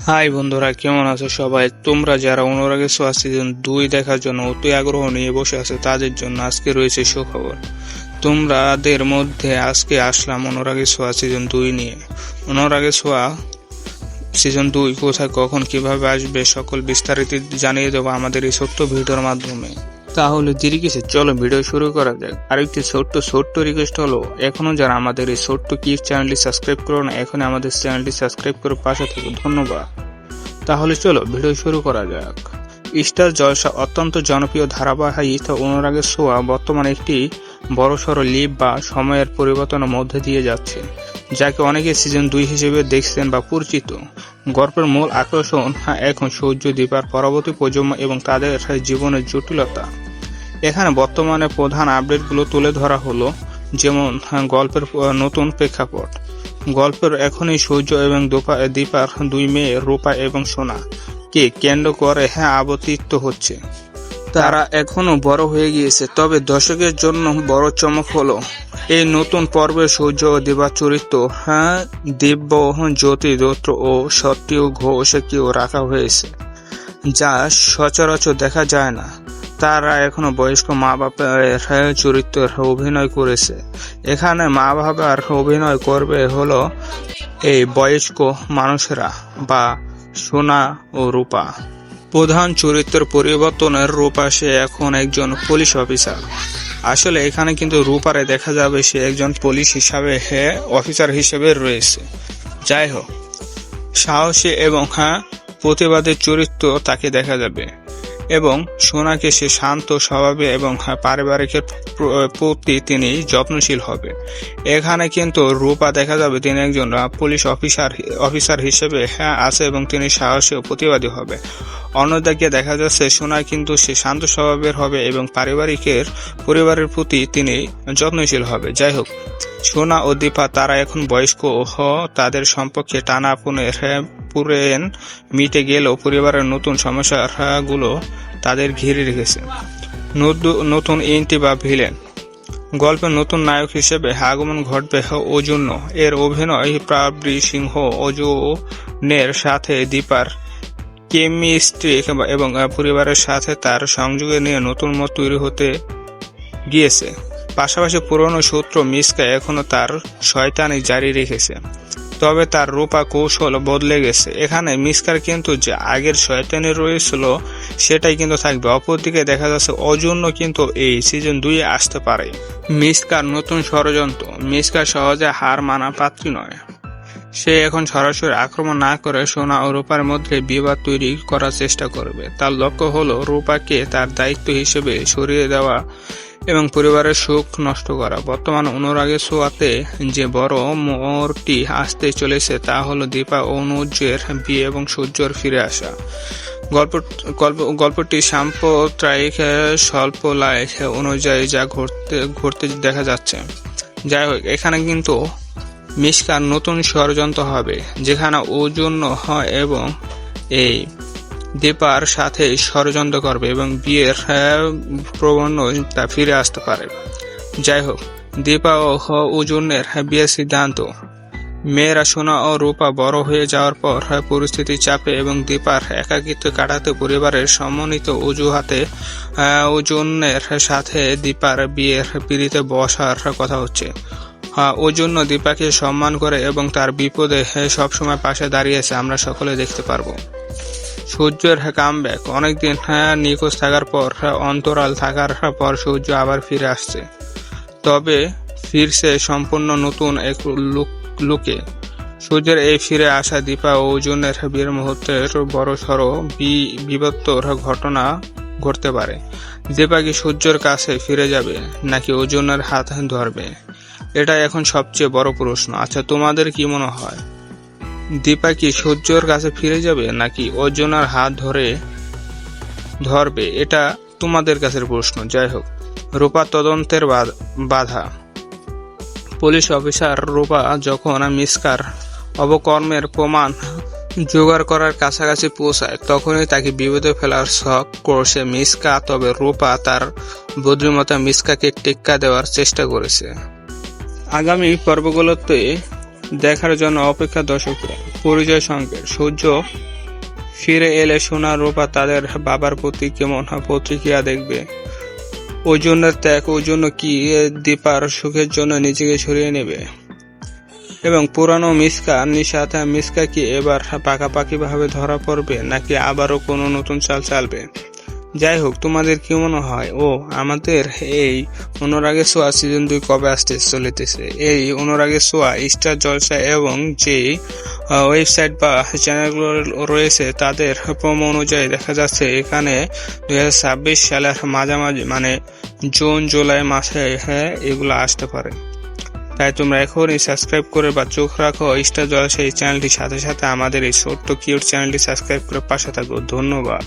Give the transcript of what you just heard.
High বন্ধুরা, কেমন আছো সবাই? তোমরা যারা অনুরাগের ছোঁয়া সিজন 2 দেখার জন্য অতি আগ্রহ নিয়ে বসে আছো, তাদের জন্য আজকে রয়েছে সুখবর। তোমাদের মধ্যে আজকে আসলাম অনুরাগের ছোঁয়া সিজন 2 নিয়ে। অনুরাগের ছোঁয়া সিজন 2 কোথায়, কখন, কিভাবে আসবে, সকল বিস্তারিত জানিয়ে দেবো আমাদের এই ছোট্ট ভিডিওর মাধ্যমে। তাহলে দেরি কিসে, চলো ভিডিও শুরু করা যাক। আরেকটি ছোট্ট রিকোয়েস্ট হলো, এখনো যারা আমাদের এই ছোট্ট কিডস চ্যানেলটি সাবস্ক্রাইব করো না, এখনই আমাদের চ্যানেলটি সাবস্ক্রাইব করে পাশে থেকো। ধন্যবাদ। তাহলে চলো ভিডিও শুরু করা যাক। স্টার জলসা অত্যন্ত জনপ্রিয় ধারাবাহিক অনুরাগের ছোঁয়া বর্তমানে একটি বড়সড় লিপ বা সময়ের পরিবর্তনের মধ্যে দিয়ে যাচ্ছে, যাকে অনেকে সিজন 2 হিসেবে দেখছেন বা পরিচিত। গল্পের মূল আকর্ষণ এখন সূর্য, দীপার পরবর্তী প্রজন্ম এবং তাদের জীবনের জটিলতা। এখানে বর্তমানে প্রধান আপডেটগুলো তুলে ধরা হলো, যেমন গল্পের নতুন প্রেক্ষাপট। গল্পের এখনই সূর্য এবং দীপার দুই মেয়ে রূপা এবং সোনা কে কেন্দ্র করে আবর্তিত হচ্ছে। তারা এখনো বড় হয়ে গিয়েছে, তবে দর্শকের জন্য বড় চমক হলো এই নতুন পর্বে সূর্য ও দীপার চরিত্র দিব্য জ্যোতি দত্ত ও সত্যিও ঘোষকেও রাখা হয়েছে, যা সচরাচর দেখা যায় না। তারা এখনো বয়স্ক মা বাবার চরিত্রে অভিনয় করেছে। এখানে মা বাবার অভিনয় করবে হলো এই বয়স্ক মানুষেরা বা সোনা ও রূপা। প্রধান চরিত্রের পরিবর্তনের রূপা, সে এখন একজন পুলিশ অফিসার। আসলে এখানে কিন্তু রূপারে দেখা যাবে সে একজন পুলিশ হিসাবে অফিসার হিসেবে রয়েছে। যাই হোক, সাহসী এবং প্রতিবাদের চরিত্র তাকে দেখা যাবে, এবং সোনাকে সে শান্ত স্বভাবে এবং পারিবারিকের প্রতি তিনি যত্নশীল হবে। এখানে কিন্তু রূপা দেখা যাবে তিনি একজন পুলিশ অফিসার হিসেবে আছে এবং তিনি সাহসী ও প্রতিবাদী হবে। অন্যদিকে দেখা যাচ্ছে সোনা কিন্তু সে শান্ত স্বভাবের হবে এবং পরিবারের প্রতি তিনি যত্নশীল হবে। যাই হোক, সোনা ও দীপা তারা এখন বয়স্ক ও তাদের সম্পর্কে টানাপোড়েনের পুরেন মিটে গেলেও পরিবারের নতুন সমস্যাগুলো তাদের ঘিরে রেখেছে। নতুন এন্ট্রি বা ভিলেন। গল্পের নতুন নায়ক হিসেবে আগমন ঘটবে অজুন্য। এর অভিনয় প্রাবরী সিংহ। অজুনের সাথে দীপার কেমিস্ট্রি এবং পরিবারের সাথে তার সংযোগে নিয়ে নতুন মত তৈরি হতে গিয়েছে। পাশাপাশি পুরনো সূত্র মিসকা এখনো তার শয়তানি জারি রেখেছে, তবে তার রূপা কৌশল বদলে গেছে। এখানে মিসকার কিন্তু যে আগের শয়তানি রয়েছিল সেটাই কিন্তু থাকবে। অপরদিকে দেখা যাচ্ছে অজন্য কিন্তু এই সিজন 2 আসতে পারে। মিসকার নতুন ষড়যন্ত্র। মিসকা সহজে হার মানা পাত্রী নয়। সে এখন সরাসরি আক্রমণ না করে সোনা ও রূপার মধ্যে বিবাদ তৈরি করার চেষ্টা করবে। তার লক্ষ্য হলো রূপাকে তার দায়িত্ব হিসেবে সরিয়ে দেওয়া এবং পরিবারের সুখ নষ্ট করা। বর্তমান অনুরাগের ছোঁয়াতে যে বড় মোড়টি আসতে চলেছে তা হলো দীপা ও অনুজের বিয়ে এবং সূর্যর ফিরে আসা। গল্পটি সাম্প্রদায়িক স্বল্প লাইফ অনুযায়ী যা ঘটতে দেখা যাচ্ছে। যাই হোক, এখানে কিন্তু মিসকার নতুন ষড়যন্ত্র হবে, যেখানে অজন্য হয় এবং এই দীপার সাথে ষড়যন্ত্র করবে এবং বিয়ের প্রবণতা ফিরে আসতে পারে। যাই হোক, দীপা ও অজুনের বিয়ের সিদ্ধান্ত। মেয়েরা সোনা ও রূপা বড় হয়ে যাওয়ার পর পরিস্থিতি চাপে এবং দীপার একাকিত্ব কাটাতে পরিবারের সমন্বিত অজুহাতে অজুনের সাথে দীপার বিয়ের পিড়িতে বসার কথা হচ্ছে। ওজন্য দীপাকে সম্মান করে এবং তার বিপদে সবসময় পাশে দাঁড়িয়েছে, আমরা সকলে দেখতে পারবো। সূর্যের কামব্যাক। অনেকদিন নিখোঁজ থাকার পর, অন্তরাল থাকার পর সূর্য আবার ফিরে আসছে, তবে ফিরছে সম্পূর্ণ নতুন এক লুকে। সূর্যের এই ফিরে আসা দীপা ও অজুনের বিয়ের মুহূর্তের বড়সড় বিপত্তর ঘটনা ঘটতে পারে। দীপা কি সূর্যের কাছে ফিরে যাবে নাকি অজুনের হাত ধরবে, এটা এখন সবচেয়ে বড় প্রশ্ন। আচ্ছা, তোমাদের কি মনে হয়? দীপা কি সূর্যের কাছে ফিরে যাবে নাকি অজুনের হাত ধরবে, এটা তোমাদের কাছের প্রশ্ন। যাই হোক, রূপা তদন্তের বাধা। পুলিশ অফিসার রূপা যখন মিসকার অপকর্মের প্রমাণ জোগাড় করার কাছাকাছি পৌঁছায়, তখনই তাকে বিপদে ফেলার শখ করছে মিসকা। তবে রূপা তার বুদ্ধিমত্তা মিসকাকে টেক্কা দেওয়ার চেষ্টা করেছে। আগামী পর্বগুলোতে দেখার জন্য অপেক্ষা দর্শকরা। পরিচয় সংকেত। সূর্য ফিরে এলে সোনা রূপা তাদের বাবার প্রতি কেমন প্রতিক্রিয়া দেখবে। ওই জন্য ত্যাগ, ওই জন্য কি দীপার সুখের জন্য নিজেকে সরিয়ে নেবে? এবং পুরানো মিসকা নিশাত মিসকা কি এবার পাকাপাকি ভাবে ধরা পড়বে, নাকি আবারও কোনো নতুন চাল চালবে? যাই হোক, তোমাদের কি মনে হয়? আমাদের এই অনুরাগের ছোঁয়া সিজন 2 কবে আসতে চলিতেছে? এই অনুরাগের ছোঁয়া স্টার জলসা এবং যে ওয়েবসাইট বা চ্যানেলগুলো রয়েছে তাদের প্রোমো অনুযায়ী দেখা যাচ্ছে এখানে 2026 সালের মাঝামাঝি মানে জুন জুলাই মাসে এগুলো আসতে পারে। তাই তোমরা এখনই সাবস্ক্রাইব করে বা চোখ রাখো স্টার জলসা এই চ্যানেলটির সাথে সাথে আমাদের এই ছোট্ট কিউট চ্যানেলটি সাবস্ক্রাইব করে পাশে থাকো। ধন্যবাদ।